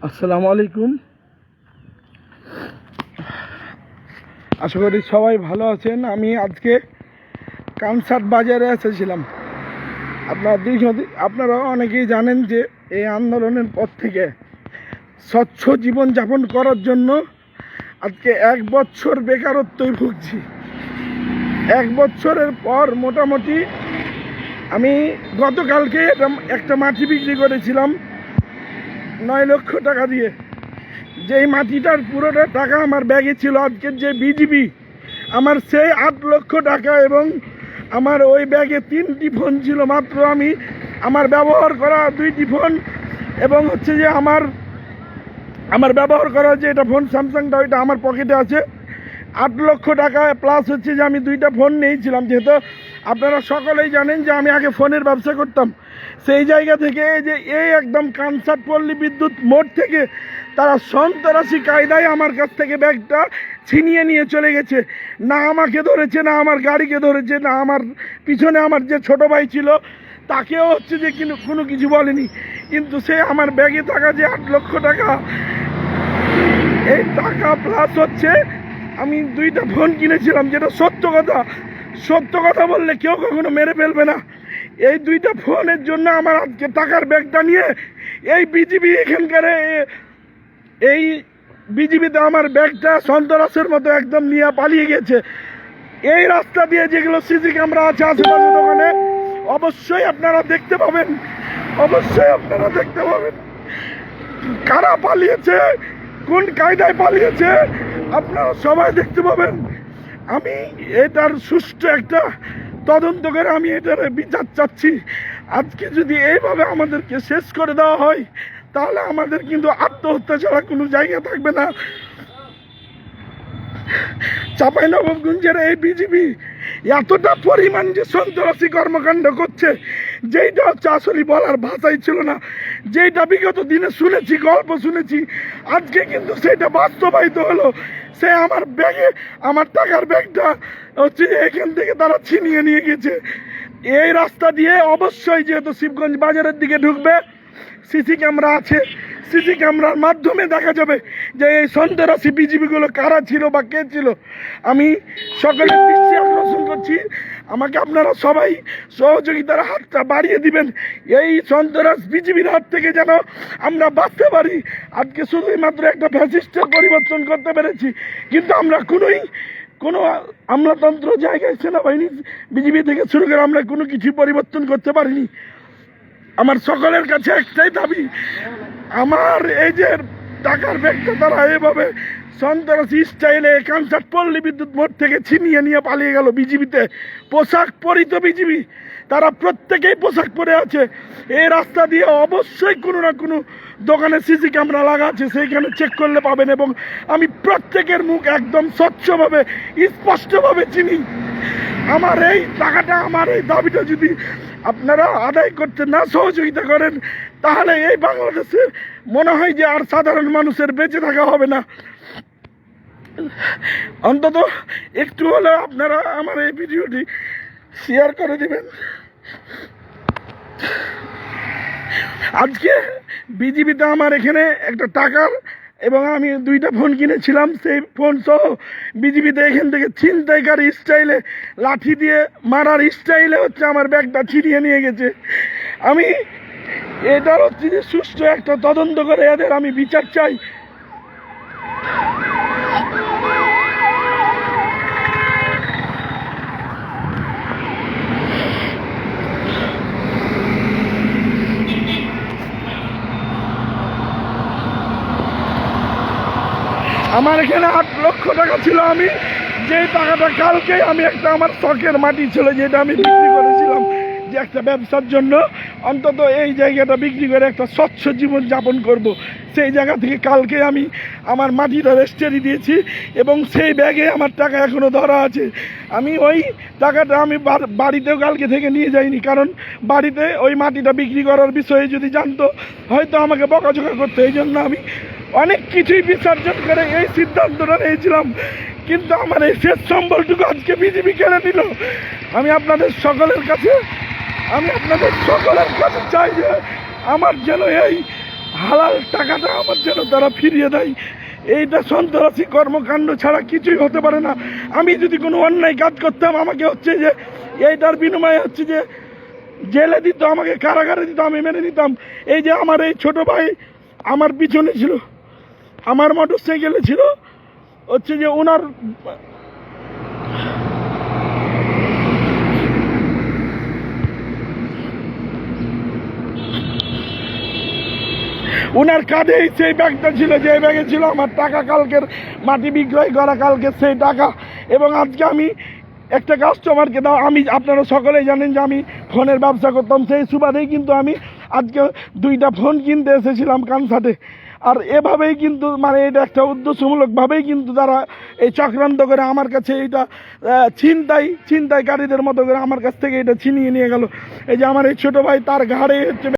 আসসালামু আলাইকুম। আশা করি সবাই ভালো আছেন। আমি আজকে কানসাট বাজারে এসেছিলাম। আপনারা অনেকেই জানেন যে এই আন্দোলনের পর থেকে স্বচ্ছ জীবনযাপন করার জন্য আজকে 1 বছর বেকারত্বই ভুগছি। 1 বছরের পর মোটামুটি আমি গতকালকে একটা মাটি বিক্রি করেছিলাম 9 লক্ষ টাকা দিয়ে। যেই মাটিটার পুরোটা টাকা আমার ব্যাগে ছিল, আজকের যে বিজিবি আমার সেই 8 লক্ষ টাকা, এবং আমার ওই ব্যাগে 3টি ফোন ছিল মাত্র। আমি আমার ব্যবহার করা 2টি ফোন, এবং হচ্ছে যে আমার ব্যবহার করা যে এটা ফোন স্যামসাংটা, ওইটা আমার পকেটে আছে। 8 লক্ষ টাকা প্লাস হচ্ছে যে আমি 2টা ফোন নিয়েছিলাম। যেহেতু আপনারা সকলেই জানেন যে আমি আগে ফোনের ব্যবসা করতাম, সেই জায়গা থেকে এই একদম কানসাট পল্লী বিদ্যুৎ মোড় থেকে তারা সন্ত্রাসী কায়দায় আমার কাছ থেকে ব্যাগটা ছিনিয়ে নিয়ে চলে গেছে। না আমাকে ধরেছে, না আমার গাড়িকে ধরেছে, না আমার পিছনে আমার যে ছোট ভাই ছিল তাকেও হচ্ছে যে কোনো কিছু বলেনি। কিন্তু সে আমার ব্যাগে থাকা যে 8 লক্ষ টাকা, এই টাকা প্লাস হচ্ছে আমি 2টা ফোন কিনেছিলাম, যেটা সত্য কথা বললে কেউ কখনো মেরে ফেলবে না। এই 2টা ফোনের জন্য আমার আজকে টাকার ব্যাগটা নিয়ে এই বিজিবি এখানকার এই বিজিবিতে আমার ব্যাগটা সন্ত্রাসের মতো একদম নিয়ে পালিয়ে গেছে। এই রাস্তা দিয়ে যেগুলো সিসি ক্যামেরা আছে আশেপাশে দোকানে, অবশ্যই আপনারা দেখতে পাবেন, কারা পালিয়েছে, কোন কায়দায় পালিয়েছে, আপনারা সবাই দেখতে পাবেন। আমি এটার সুষ্ঠু একটা তদন্ত করে আমি এটার বিচার চাচ্ছি। আজকে যদি এইভাবে আমাদেরকে শেষ করে দেওয়া হয়, তাহলে আমাদের কিন্তু আত্মহত্যা ছাড়া কোনো জায়গা থাকবে না। চাঁপাইনবাবগঞ্জের এই বিজিবি এতটা পরিমাণ যে সন্ত্রাসী কর্মকাণ্ড করছে, যেইটা হচ্ছে আসলে বলার ভাষাই ছিল না। যেইটা বিগত দিনে শুনেছি, গল্প শুনেছি, আজকে কিন্তু সেটা বাস্তবায়িত হলো। সে আমার ব্যাগে, আমার টাকার ব্যাগটা হচ্ছে এখান থেকে তারা ছিনিয়ে নিয়ে গেছে। এই রাস্তা দিয়ে অবশ্যই, যেহেতু শিবগঞ্জ বাজারের দিকে ঢুকবে, সিসি ক্যামেরা আছে, সিসি ক্যামেরার মাধ্যমে দেখা যাবে যে এই সন্ত্রাসী বিজিবিগুলো কারা ছিল বা কে ছিল। আমি সকলের দৃষ্টি আকর্ষণ করছি, আমাকে আপনারা সবাই সহযোগিতার হাতটা বাড়িয়ে দিবেন। এই সন্ত্রাস বিজিবির হাত থেকে যেন আমরা বাঁচতে পারি। আজকে শুধুই মাত্র একটা ফ্যাসিস্টের পরিবর্তন করতে পেরেছি, কিন্তু আমরা কোনো আমলাতন্ত্র জায়গায় সেনাবাহিনী বিজিবি থেকে শুরু করে আমরা কোনো কিছু পরিবর্তন করতে পারিনি। আমার সকলের কাছে একটাই দাবি, আমার এই যে টাকার ব্যাগটা তারা এভাবে সন্ত্রাসী স্টাইলে কানসাট পল্লী বিদ্যুৎ মোড় থেকে ছিনিয়ে নিয়ে পালিয়ে গেল বিজিবিতে। পোশাক পরিত বিজিবি, তারা প্রত্যেকেই পোশাক পরে আছে। এই রাস্তা দিয়ে অবশ্যই কোনো না কোনো দোকানে সিসি ক্যামেরা লাগা আছে, সেইখানে চেক করলে পাবেন। এবং আমি প্রত্যেকের মুখ একদম স্বচ্ছভাবে স্পষ্টভাবে চিনি। আমার এই টাকাটা, আমার এই দাবিটা যদি আপনারা আদায় করতে না সহযোগিতা করেন, তাহলে এই বাংলাদেশে মনে হয় যে আর সাধারণ মানুষের বেঁচে থাকা হবে না। অন্তত একটু হলেও আপনারা আমার এই ভিডিওটি শেয়ার করে দিবেন। আজকে বিজিবিতে আমার এখানে একটা টাকার, এবং আমি 2টা ফোন কিনেছিলাম, সেই ফোন সহ বিজিবিতে এখান থেকে ছিনতাইকারী স্টাইলে লাঠি দিয়ে মারার স্টাইলে হচ্ছে আমার ব্যাগটা ছিনিয়ে নিয়ে গেছে। আমি এটার হচ্ছে যে সুষ্ঠু একটা তদন্ত করে এদের আমি বিচার চাই। আমার এখানে 8 লক্ষ টাকা ছিল। আমি যেই টাকাটা কালকে আমি একটা আমার শখের মাটি ছিল, যেটা আমি বিক্রি করেছিলাম যে একটা ব্যবসার জন্য, অন্তত এই জায়গাটা বিক্রি করে একটা স্বচ্ছ জীবন যাপন করব, সেই জায়গা থেকে কালকে আমি আমার মাটিটা রেজিস্ট্রি দিয়েছি, এবং সেই ব্যাগে আমার টাকা এখনও ধরা আছে। আমি ওই টাকাটা আমি বাড়িতেও কালকে থেকে নিয়ে যাইনি, কারণ বাড়িতে ওই মাটিটা বিক্রি করার বিষয়ে যদি জানতো হয়তো আমাকে বকাঝকা করতো। এই জন্য আমি অনেক কিছুই বিসর্জন করে এই সিদ্ধান্তটা নিয়েছিলাম, কিন্তু আমার এই শেষ সম্বলটুকু আজকে বিজেপি কেড়ে নিল। আমি আপনাদের সকলের কাছে চাই যে আমার যেন এই হালাল টাকাটা আমার যেন তারা ফিরিয়ে দেয়। এইটা সন্ত্রাসী কর্মকাণ্ড ছাড়া কিছুই হতে পারে না। আমি যদি কোনো অন্যায় কাজ করতাম আমাকে হচ্ছে যে এইটার বিনিময়ে হচ্ছে যে জেলে দিত, আমাকে কারাগারে দিত, আমি মেনে নিতাম। এই যে আমার এই ছোট ভাই আমার পিছনে ছিল, আমার মোটর সাইকেলে ছিল, হচ্ছে যে ওনার ওনার কাঁধেই সেই ব্যাগটা ছিল, যে ব্যাগে ছিল আমার টাকা, কালকের মাটি বিক্রয় করা কালকে সেই টাকা। এবং আজকে আমি একটা কাস্টমারকে দাও, আমি আপনারা সকলেই জানেন যে আমি ফোনের ব্যবসা করতাম, সেই সুবাদেই কিন্তু আমি আজকে 2টা ফোন কিনতে এসেছিলাম কানসাটে। আর এভাবেই কিন্তু মানে এটা একটা উদ্দেশ্যমূলকভাবেই কিন্তু তারা এই চক্রান্ত করে আমার কাছে এইটা ছিনতাইকারীদের মতো করে আমার কাছ থেকে এটা ছিনিয়ে নিয়ে গেল। এই যে আমার এই ছোটো ভাই, তার ঘাড়ে হচ্ছে